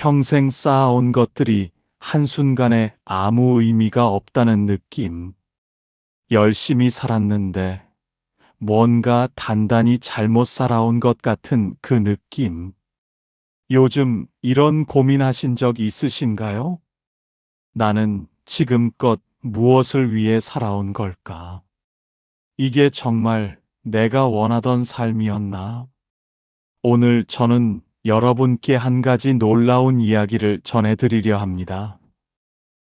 평생 쌓아온 것들이 한순간에 아무 의미가 없다는 느낌. 열심히 살았는데 뭔가 단단히 잘못 살아온 것 같은 그 느낌. 요즘 이런 고민하신 적 있으신가요? 나는 지금껏 무엇을 위해 살아온 걸까? 이게 정말 내가 원하던 삶이었나? 오늘 저는 여러분께 한 가지 놀라운 이야기를 전해드리려 합니다.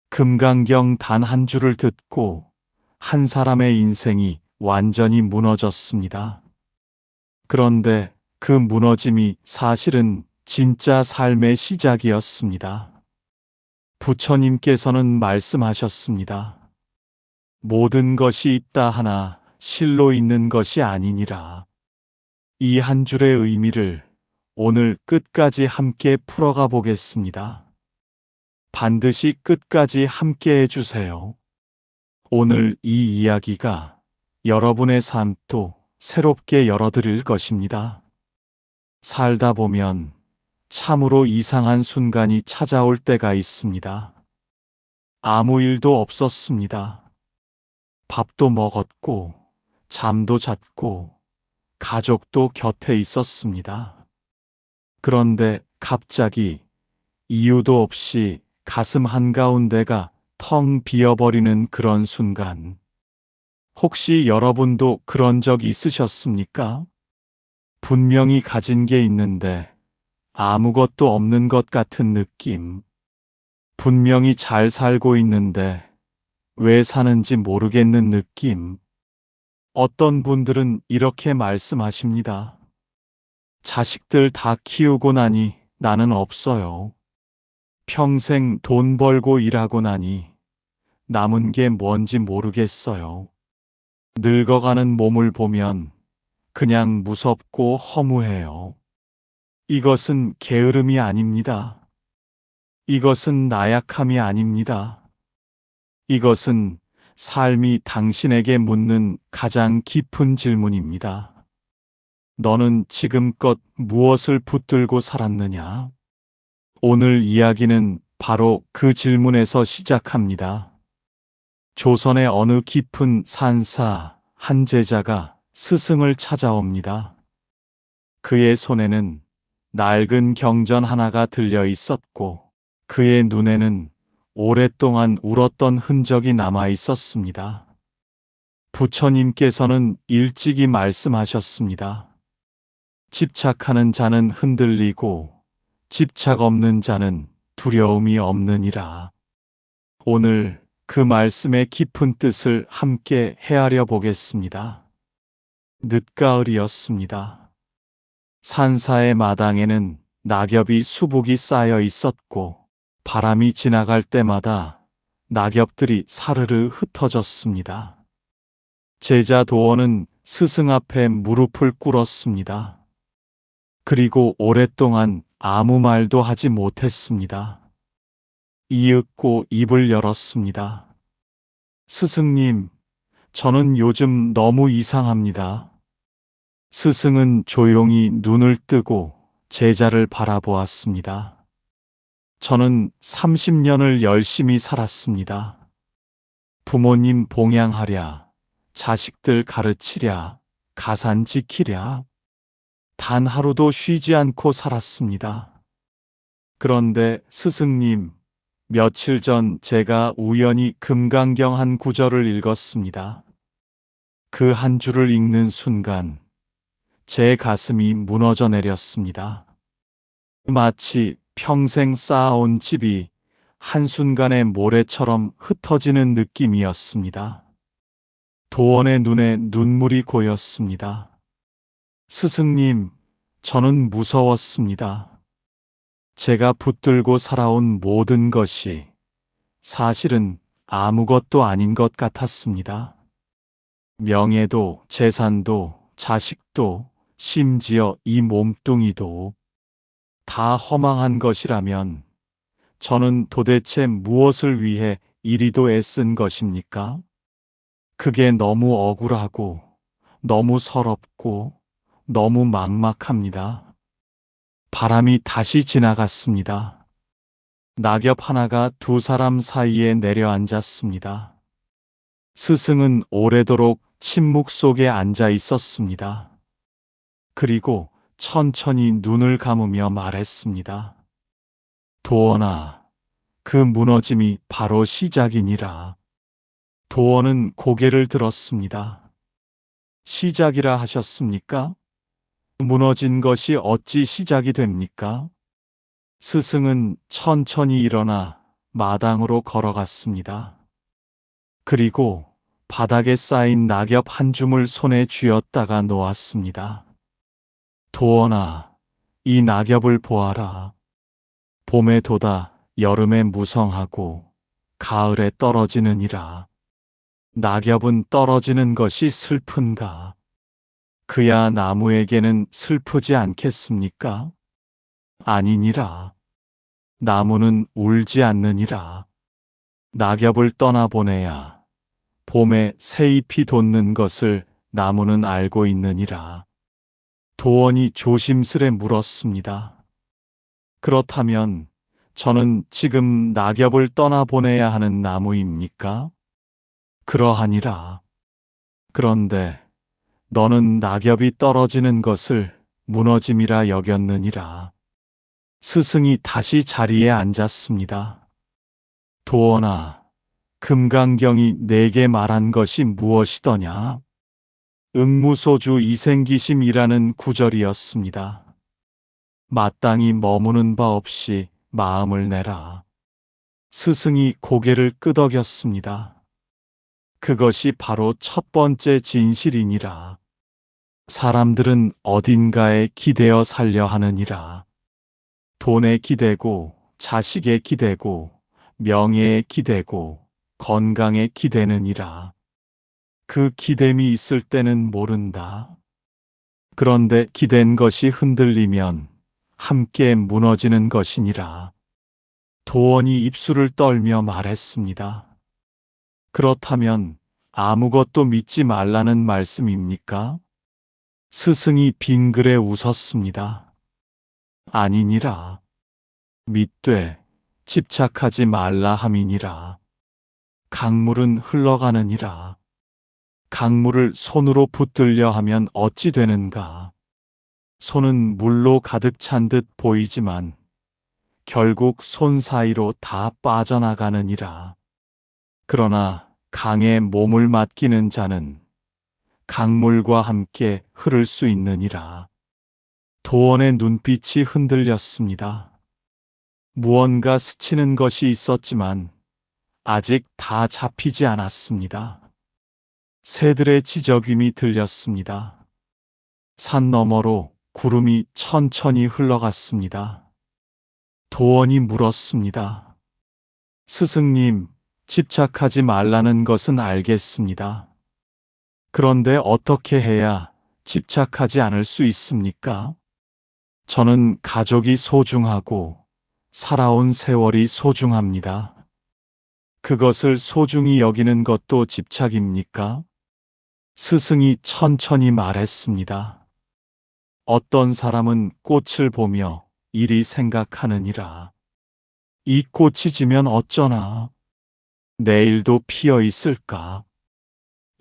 금강경 단 한 줄을 듣고 한 사람의 인생이 완전히 무너졌습니다. 그런데 그 무너짐이 사실은 진짜 삶의 시작이었습니다. 부처님께서는 말씀하셨습니다. 모든 것이 있다 하나 실로 있는 것이 아니니라. 이 한 줄의 의미를 오늘 끝까지 함께 풀어가 보겠습니다. 반드시 끝까지 함께 해주세요. 오늘 이 이야기가 여러분의 삶도 새롭게 열어드릴 것입니다. 살다 보면 참으로 이상한 순간이 찾아올 때가 있습니다. 아무 일도 없었습니다. 밥도 먹었고, 잠도 잤고, 가족도 곁에 있었습니다. 그런데 갑자기 이유도 없이 가슴 한가운데가 텅 비어버리는 그런 순간. 혹시 여러분도 그런 적 있으셨습니까? 분명히 가진 게 있는데 아무것도 없는 것 같은 느낌. 분명히 잘 살고 있는데 왜 사는지 모르겠는 느낌. 어떤 분들은 이렇게 말씀하십니다. 자식들 다 키우고 나니 나는 없어요. 평생 돈 벌고 일하고 나니 남은 게 뭔지 모르겠어요. 늙어가는 몸을 보면 그냥 무섭고 허무해요. 이것은 게으름이 아닙니다. 이것은 나약함이 아닙니다. 이것은 삶이 당신에게 묻는 가장 깊은 질문입니다. 너는 지금껏 무엇을 붙들고 살았느냐? 오늘 이야기는 바로 그 질문에서 시작합니다. 조선의 어느 깊은 산사 한 제자가 스승을 찾아옵니다. 그의 손에는 낡은 경전 하나가 들려 있었고 그의 눈에는 오랫동안 울었던 흔적이 남아 있었습니다. 부처님께서는 일찍이 말씀하셨습니다. 집착하는 자는 흔들리고 집착 없는 자는 두려움이 없느니라. 오늘 그 말씀의 깊은 뜻을 함께 헤아려 보겠습니다. 늦가을이었습니다. 산사의 마당에는 낙엽이 수북이 쌓여 있었고 바람이 지나갈 때마다 낙엽들이 사르르 흩어졌습니다. 제자 도원은 스승 앞에 무릎을 꿇었습니다. 그리고 오랫동안 아무 말도 하지 못했습니다. 이윽고 입을 열었습니다. 스승님, 저는 요즘 너무 이상합니다. 스승은 조용히 눈을 뜨고 제자를 바라보았습니다. 저는 30년을 열심히 살았습니다. 부모님 봉양하랴, 자식들 가르치랴, 가산 지키랴. 단 하루도 쉬지 않고 살았습니다. 그런데 스승님, 며칠 전 제가 우연히 금강경 한 구절을 읽었습니다. 그 한 줄을 읽는 순간 제 가슴이 무너져 내렸습니다. 마치 평생 쌓아온 집이 한순간에 모래처럼 흩어지는 느낌이었습니다. 도원의 눈에 눈물이 고였습니다. 스승님, 저는 무서웠습니다. 제가 붙들고 살아온 모든 것이 사실은 아무것도 아닌 것 같았습니다. 명예도, 재산도, 자식도, 심지어 이 몸뚱이도 다 허망한 것이라면 저는 도대체 무엇을 위해 이리도 애쓴 것입니까? 그게 너무 억울하고 너무 서럽고 너무 막막합니다. 바람이 다시 지나갔습니다. 낙엽 하나가 두 사람 사이에 내려앉았습니다. 스승은 오래도록 침묵 속에 앉아 있었습니다. 그리고 천천히 눈을 감으며 말했습니다. 도원아, 그 무너짐이 바로 시작이니라. 도원은 고개를 들었습니다. 시작이라 하셨습니까? 무너진 것이 어찌 시작이 됩니까? 스승은 천천히 일어나 마당으로 걸어갔습니다. 그리고 바닥에 쌓인 낙엽 한 줌을 손에 쥐었다가 놓았습니다. 도원아, 이 낙엽을 보아라. 봄에 돋아 여름에 무성하고 가을에 떨어지느니라. 낙엽은 떨어지는 것이 슬픈가? 그야 나무에게는 슬프지 않겠습니까? 아니니라. 나무는 울지 않느니라. 낙엽을 떠나보내야 봄에 새 잎이 돋는 것을 나무는 알고 있느니라. 도원이 조심스레 물었습니다. 그렇다면 저는 지금 낙엽을 떠나보내야 하는 나무입니까? 그러하니라. 그런데 너는 낙엽이 떨어지는 것을 무너짐이라 여겼느니라. 스승이 다시 자리에 앉았습니다. 도원아, 금강경이 내게 말한 것이 무엇이더냐? 응무소주 이생기심이라는 구절이었습니다. 마땅히 머무는 바 없이 마음을 내라. 스승이 고개를 끄덕였습니다. 그것이 바로 첫 번째 진실이니라. 사람들은 어딘가에 기대어 살려 하느니라. 돈에 기대고, 자식에 기대고, 명예에 기대고, 건강에 기대느니라. 그 기댐이 있을 때는 모른다. 그런데 기댄 것이 흔들리면 함께 무너지는 것이니라. 도원이 입술을 떨며 말했습니다. 그렇다면 아무것도 믿지 말라는 말씀입니까? 스승이 빙그레 웃었습니다. 아니니라. 믿되 집착하지 말라 함이니라. 강물은 흘러가느니라. 강물을 손으로 붙들려 하면 어찌 되는가? 손은 물로 가득 찬 듯 보이지만 결국 손 사이로 다 빠져나가느니라. 그러나 강에 몸을 맡기는 자는 강물과 함께 흐를 수 있느니라. 도원의 눈빛이 흔들렸습니다. 무언가 스치는 것이 있었지만 아직 다 잡히지 않았습니다. 새들의 지저귀이 들렸습니다. 산 너머로 구름이 천천히 흘러갔습니다. 도원이 물었습니다. 스승님, 집착하지 말라는 것은 알겠습니다. 그런데 어떻게 해야 집착하지 않을 수 있습니까? 저는 가족이 소중하고 살아온 세월이 소중합니다. 그것을 소중히 여기는 것도 집착입니까? 스승이 천천히 말했습니다. 어떤 사람은 꽃을 보며 이리 생각하느니라. 이 꽃이 지면 어쩌나? 내일도 피어 있을까?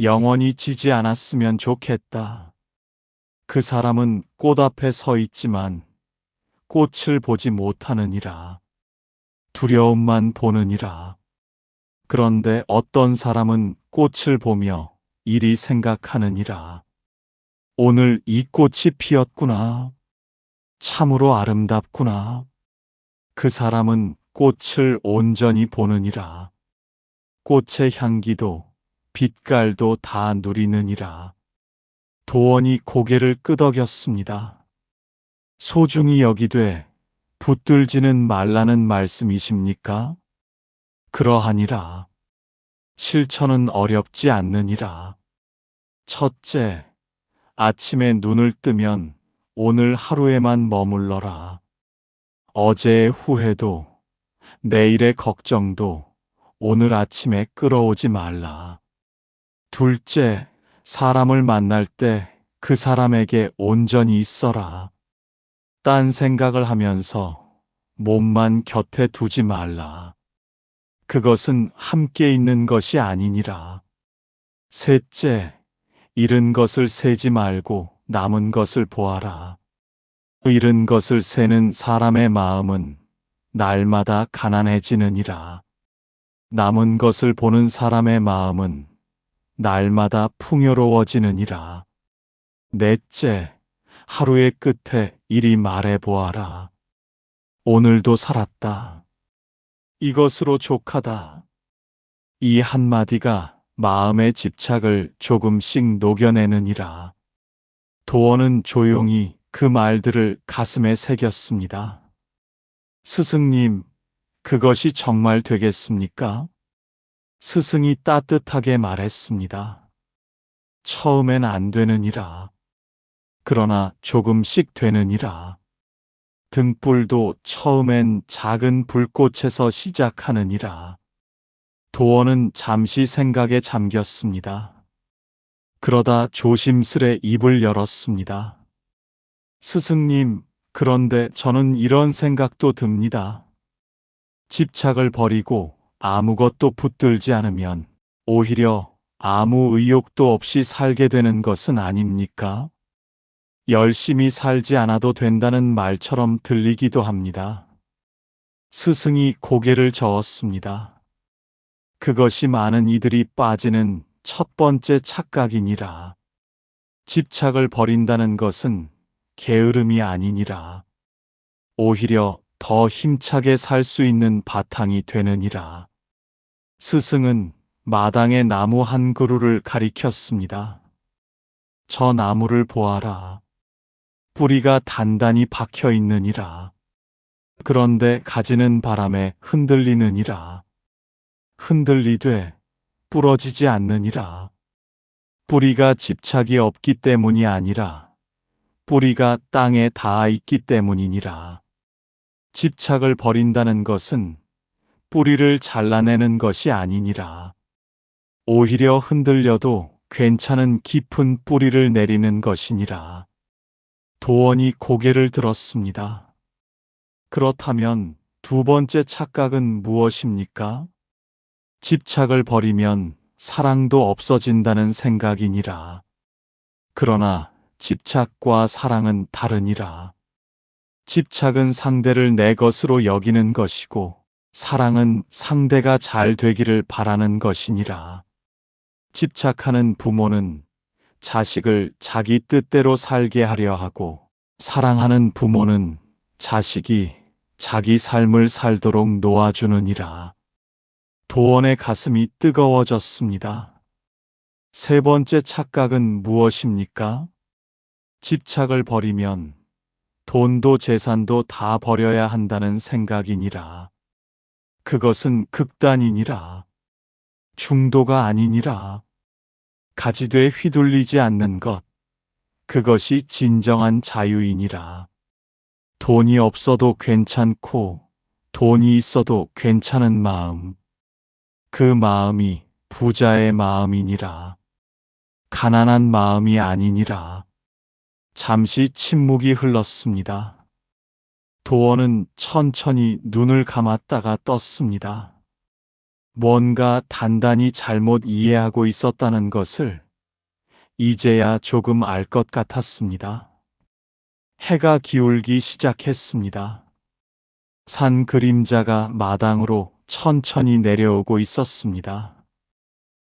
영원히 지지 않았으면 좋겠다. 그 사람은 꽃 앞에 서 있지만 꽃을 보지 못하느니라. 두려움만 보느니라. 그런데 어떤 사람은 꽃을 보며 이리 생각하느니라. 오늘 이 꽃이 피었구나. 참으로 아름답구나. 그 사람은 꽃을 온전히 보느니라. 꽃의 향기도 빛깔도 다 누리느니라. 도원이 고개를 끄덕였습니다. 소중히 여기되 붙들지는 말라는 말씀이십니까? 그러하니라. 실천은 어렵지 않느니라. 첫째, 아침에 눈을 뜨면 오늘 하루에만 머물러라. 어제의 후회도 내일의 걱정도 오늘 아침에 끌어오지 말라. 둘째, 사람을 만날 때 그 사람에게 온전히 있어라. 딴 생각을 하면서 몸만 곁에 두지 말라. 그것은 함께 있는 것이 아니니라. 셋째, 잃은 것을 세지 말고 남은 것을 보아라. 잃은 것을 세는 사람의 마음은 날마다 가난해지느니라. 남은 것을 보는 사람의 마음은 날마다 풍요로워지느니라. 넷째, 하루의 끝에 이리 말해 보아라. 오늘도 살았다. 이것으로 족하다. 이 한마디가 마음의 집착을 조금씩 녹여내느니라. 도원은 조용히 그 말들을 가슴에 새겼습니다. 스승님, 그것이 정말 되겠습니까? 스승이 따뜻하게 말했습니다. 처음엔 안 되느니라. 그러나 조금씩 되느니라. 등불도 처음엔 작은 불꽃에서 시작하느니라. 도원은 잠시 생각에 잠겼습니다. 그러다 조심스레 입을 열었습니다. 스승님, 그런데 저는 이런 생각도 듭니다. 집착을 버리고 아무것도 붙들지 않으면 오히려 아무 의욕도 없이 살게 되는 것은 아닙니까? 열심히 살지 않아도 된다는 말처럼 들리기도 합니다. 스승이 고개를 저었습니다. 그것이 많은 이들이 빠지는 첫 번째 착각이니라. 집착을 버린다는 것은 게으름이 아니니라. 오히려 더 힘차게 살 수 있는 바탕이 되느니라. 스승은 마당의 나무 한 그루를 가리켰습니다. 저 나무를 보아라. 뿌리가 단단히 박혀 있느니라. 그런데 가지는 바람에 흔들리느니라. 흔들리되 부러지지 않느니라. 뿌리가 집착이 없기 때문이 아니라 뿌리가 땅에 닿아 있기 때문이니라. 집착을 버린다는 것은 뿌리를 잘라내는 것이 아니니라. 오히려 흔들려도 괜찮은 깊은 뿌리를 내리는 것이니라. 도원이 고개를 들었습니다. 그렇다면 두 번째 착각은 무엇입니까? 집착을 버리면 사랑도 없어진다는 생각이니라. 그러나 집착과 사랑은 다르니라. 집착은 상대를 내 것으로 여기는 것이고 사랑은 상대가 잘 되기를 바라는 것이니라. 집착하는 부모는 자식을 자기 뜻대로 살게 하려 하고 사랑하는 부모는 자식이 자기 삶을 살도록 놓아주느니라. 도원의 가슴이 뜨거워졌습니다. 세 번째 착각은 무엇입니까? 집착을 버리면 돈도 재산도 다 버려야 한다는 생각이니라. 그것은 극단이니라. 중도가 아니니라. 가지되 휘둘리지 않는 것. 그것이 진정한 자유이니라. 돈이 없어도 괜찮고 돈이 있어도 괜찮은 마음. 그 마음이 부자의 마음이니라. 가난한 마음이 아니니라. 잠시 침묵이 흘렀습니다. 도원은 천천히 눈을 감았다가 떴습니다. 뭔가 단단히 잘못 이해하고 있었다는 것을 이제야 조금 알 것 같았습니다. 해가 기울기 시작했습니다. 산 그림자가 마당으로 천천히 내려오고 있었습니다.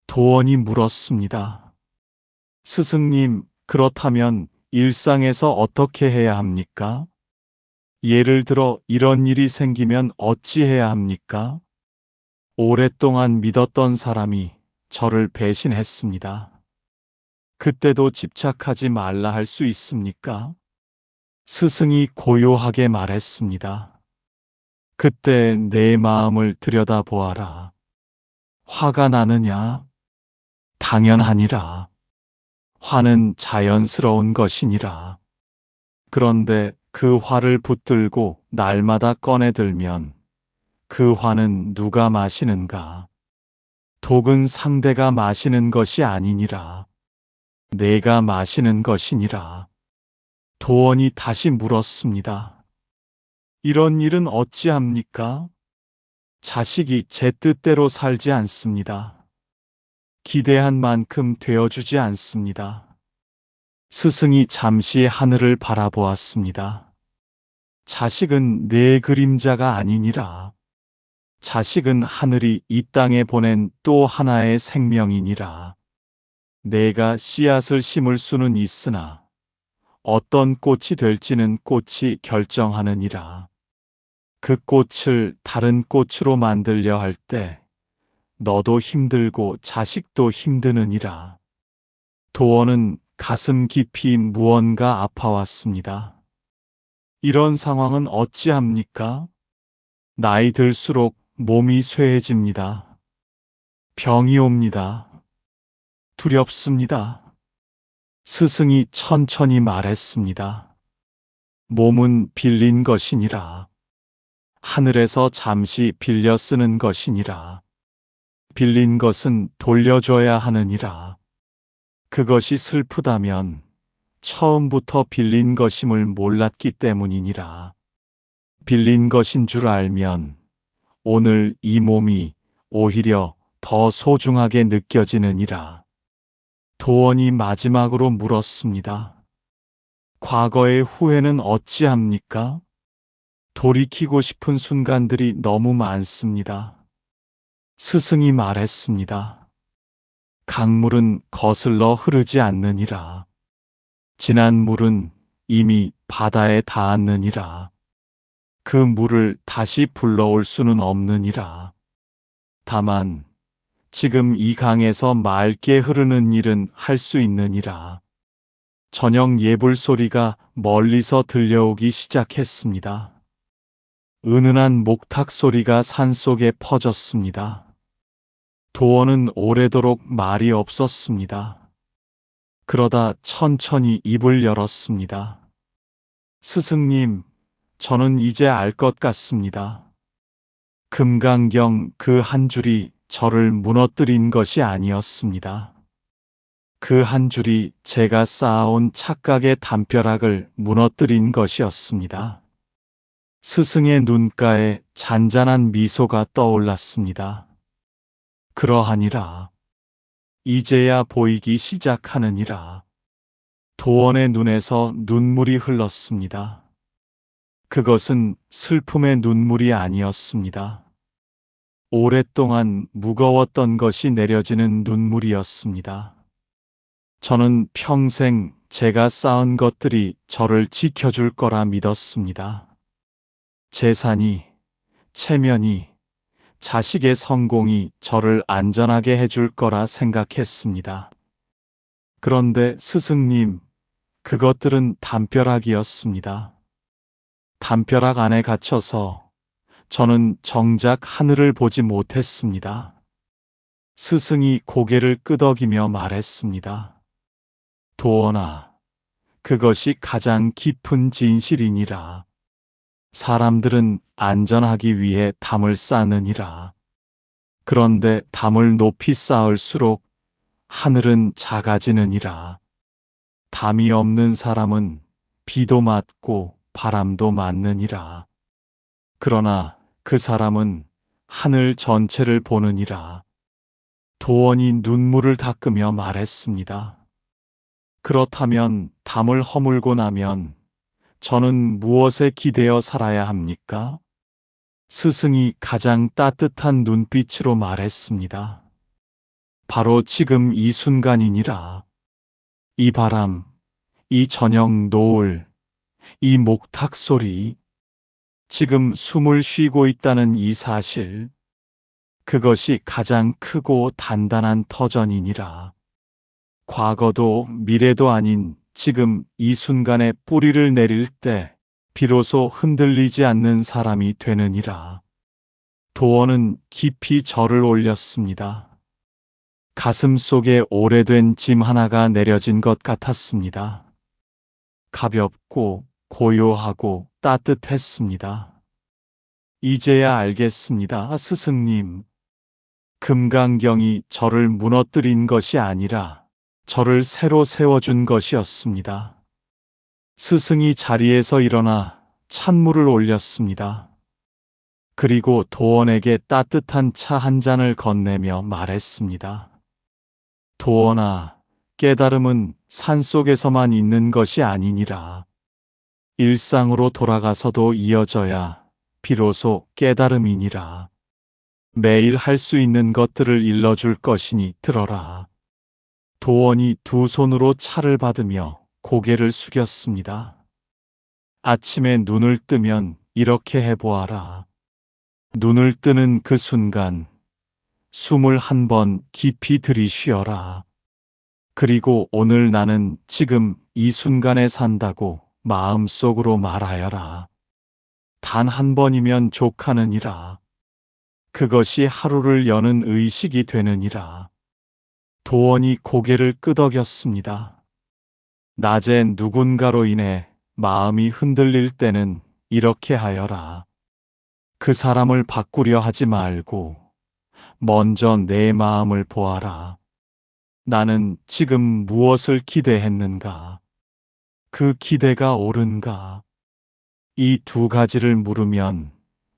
도원이 물었습니다. 스승님, 그렇다면 일상에서 어떻게 해야 합니까? 예를 들어 이런 일이 생기면 어찌해야 합니까? 오랫동안 믿었던 사람이 저를 배신했습니다. 그때도 집착하지 말라 할 수 있습니까? 스승이 고요하게 말했습니다. 그때 내 마음을 들여다보아라. 화가 나느냐? 당연하니라. 화는 자연스러운 것이니라. 그런데 그 화를 붙들고 날마다 꺼내들면 그 화는 누가 마시는가? 독은 상대가 마시는 것이 아니니라. 내가 마시는 것이니라. 도원이 다시 물었습니다. 이런 일은 어찌합니까? 자식이 제 뜻대로 살지 않습니다. 기대한 만큼 되어주지 않습니다. 스승이 잠시 하늘을 바라보았습니다. 자식은 내 그림자가 아니니라. 자식은 하늘이 이 땅에 보낸 또 하나의 생명이니라. 내가 씨앗을 심을 수는 있으나 어떤 꽃이 될지는 꽃이 결정하느니라. 그 꽃을 다른 꽃으로 만들려 할 때 너도 힘들고 자식도 힘드느니라. 도원은 가슴 깊이 무언가 아파왔습니다. 이런 상황은 어찌합니까? 나이 들수록 몸이 쇠해집니다. 병이 옵니다. 두렵습니다. 스승이 천천히 말했습니다. 몸은 빌린 것이니라. 하늘에서 잠시 빌려 쓰는 것이니라. 빌린 것은 돌려줘야 하느니라. 그것이 슬프다면 처음부터 빌린 것임을 몰랐기 때문이니라. 빌린 것인 줄 알면 오늘 이 몸이 오히려 더 소중하게 느껴지느니라. 도원이 마지막으로 물었습니다. 과거의 후회는 어찌합니까? 돌이키고 싶은 순간들이 너무 많습니다. 스승이 말했습니다. 강물은 거슬러 흐르지 않느니라. 진한 물은 이미 바다에 닿았느니라. 그 물을 다시 불러올 수는 없느니라. 다만 지금 이 강에서 맑게 흐르는 일은 할 수 있느니라. 저녁 예불 소리가 멀리서 들려오기 시작했습니다. 은은한 목탁 소리가 산속에 퍼졌습니다. 도원은 오래도록 말이 없었습니다. 그러다 천천히 입을 열었습니다. 스승님, 저는 이제 알 것 같습니다. 금강경 그 한 줄이 저를 무너뜨린 것이 아니었습니다. 그 한 줄이 제가 쌓아온 착각의 담벼락을 무너뜨린 것이었습니다. 스승의 눈가에 잔잔한 미소가 떠올랐습니다. 그러하니라. 이제야 보이기 시작하느니라. 도원의 눈에서 눈물이 흘렀습니다. 그것은 슬픔의 눈물이 아니었습니다. 오랫동안 무거웠던 것이 내려지는 눈물이었습니다. 저는 평생 제가 쌓은 것들이 저를 지켜줄 거라 믿었습니다. 재산이, 체면이, 자식의 성공이 저를 안전하게 해줄 거라 생각했습니다. 그런데 스승님, 그것들은 담벼락이었습니다. 담벼락 안에 갇혀서 저는 정작 하늘을 보지 못했습니다. 스승이 고개를 끄덕이며 말했습니다. 도원아, 그것이 가장 깊은 진실이니라. 사람들은 안전하기 위해 담을 쌓느니라. 그런데 담을 높이 쌓을수록 하늘은 작아지느니라. 담이 없는 사람은 비도 맞고 바람도 맞느니라. 그러나 그 사람은 하늘 전체를 보느니라. 도원이 눈물을 닦으며 말했습니다. 그렇다면 담을 허물고 나면 저는 무엇에 기대어 살아야 합니까? 스승이 가장 따뜻한 눈빛으로 말했습니다. 바로 지금 이 순간이니라. 이 바람, 이 저녁 노을, 이 목탁 소리, 지금 숨을 쉬고 있다는 이 사실, 그것이 가장 크고 단단한 터전이니라. 과거도 미래도 아닌 지금 이 순간에 뿌리를 내릴 때 비로소 흔들리지 않는 사람이 되느니라. 도원은 깊이 절을 올렸습니다. 가슴 속에 오래된 짐 하나가 내려진 것 같았습니다. 가볍고 고요하고 따뜻했습니다. 이제야 알겠습니다, 스승님. 금강경이 저를 무너뜨린 것이 아니라 저를 새로 세워준 것이었습니다. 스승이 자리에서 일어나 찬물을 올렸습니다. 그리고 도원에게 따뜻한 차 한 잔을 건네며 말했습니다. 도원아, 깨달음은 산속에서만 있는 것이 아니니라. 일상으로 돌아가서도 이어져야 비로소 깨달음이니라. 매일 할 수 있는 것들을 일러줄 것이니 들어라. 도원이 두 손으로 차를 받으며 고개를 숙였습니다. 아침에 눈을 뜨면 이렇게 해보아라. 눈을 뜨는 그 순간 숨을 한 번 깊이 들이쉬어라. 그리고 오늘 나는 지금 이 순간에 산다고 마음속으로 말하여라. 단 한 번이면 족하느니라. 그것이 하루를 여는 의식이 되느니라. 도원이 고개를 끄덕였습니다. 낮에 누군가로 인해 마음이 흔들릴 때는 이렇게 하여라. 그 사람을 바꾸려 하지 말고 먼저 내 마음을 보아라. 나는 지금 무엇을 기대했는가? 그 기대가 옳은가? 이 두 가지를 물으면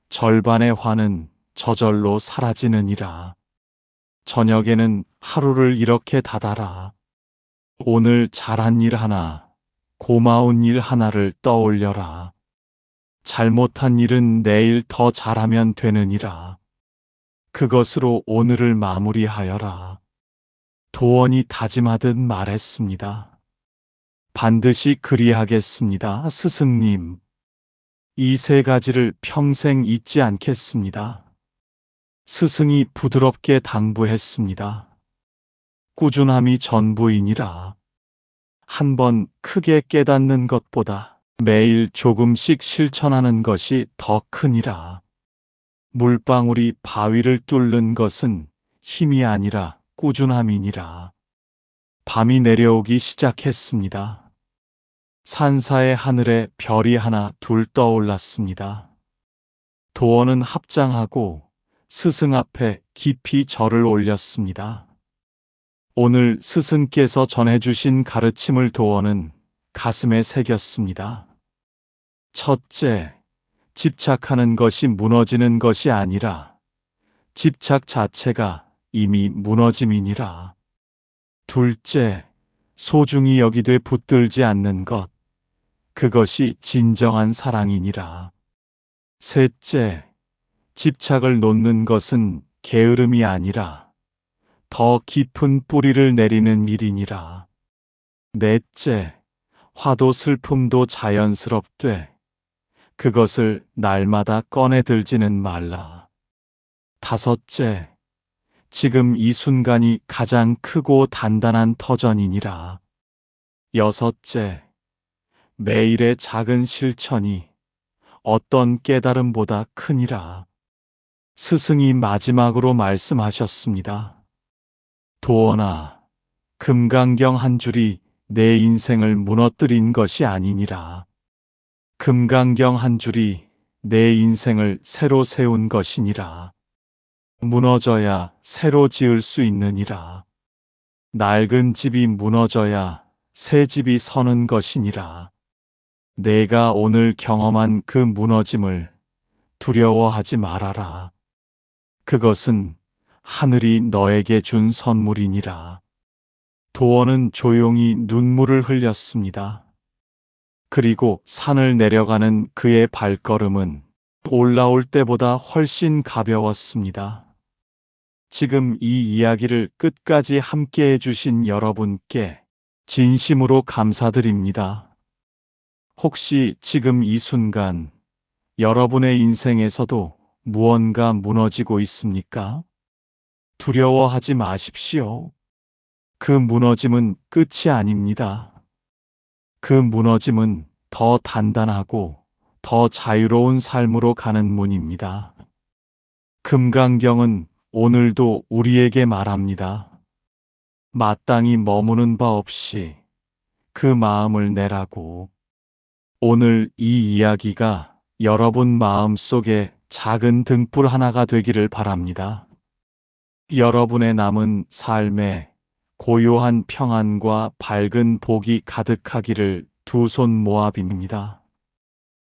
절반의 화는 저절로 사라지느니라. 저녁에는 하루를 이렇게 닫아라. 오늘 잘한 일 하나, 고마운 일 하나를 떠올려라. 잘못한 일은 내일 더 잘하면 되느니라. 그것으로 오늘을 마무리하여라. 도원이 다짐하듯 말했습니다. 반드시 그리하겠습니다, 스승님. 이 세 가지를 평생 잊지 않겠습니다. 스승이 부드럽게 당부했습니다. 꾸준함이 전부이니라. 한 번 크게 깨닫는 것보다 매일 조금씩 실천하는 것이 더 크니라. 물방울이 바위를 뚫는 것은 힘이 아니라 꾸준함이니라. 밤이 내려오기 시작했습니다. 산사의 하늘에 별이 하나 둘 떠올랐습니다. 도원은 합장하고 스승 앞에 깊이 절을 올렸습니다. 오늘 스승께서 전해주신 가르침을 도원은 가슴에 새겼습니다. 첫째, 집착하는 것이 무너지는 것이 아니라 집착 자체가 이미 무너짐이니라. 둘째, 소중히 여기되 붙들지 않는 것, 그것이 진정한 사랑이니라. 셋째, 집착을 놓는 것은 게으름이 아니라 더 깊은 뿌리를 내리는 일이니라. 넷째, 화도 슬픔도 자연스럽되 그것을 날마다 꺼내 들지는 말라. 다섯째, 지금 이 순간이 가장 크고 단단한 터전이니라. 여섯째, 매일의 작은 실천이 어떤 깨달음보다 크니라. 스승이 마지막으로 말씀하셨습니다. 도원아, 금강경 한 줄이 내 인생을 무너뜨린 것이 아니니라. 금강경 한 줄이 내 인생을 새로 세운 것이니라. 무너져야 새로 지을 수 있느니라. 낡은 집이 무너져야 새 집이 서는 것이니라. 내가 오늘 경험한 그 무너짐을 두려워하지 말아라. 그것은 하늘이 너에게 준 선물이니라. 도원은 조용히 눈물을 흘렸습니다. 그리고 산을 내려가는 그의 발걸음은 올라올 때보다 훨씬 가벼웠습니다. 지금 이 이야기를 끝까지 함께 해주신 여러분께 진심으로 감사드립니다. 혹시 지금 이 순간 여러분의 인생에서도 무언가 무너지고 있습니까? 두려워하지 마십시오. 그 무너짐은 끝이 아닙니다. 그 무너짐은 더 단단하고 더 자유로운 삶으로 가는 문입니다. 금강경은 오늘도 우리에게 말합니다. 마땅히 머무는 바 없이 그 마음을 내라고. 오늘 이 이야기가 여러분 마음속에 작은 등불 하나가 되기를 바랍니다. 여러분의 남은 삶에 고요한 평안과 밝은 복이 가득하기를 두 손 모아 빕니다.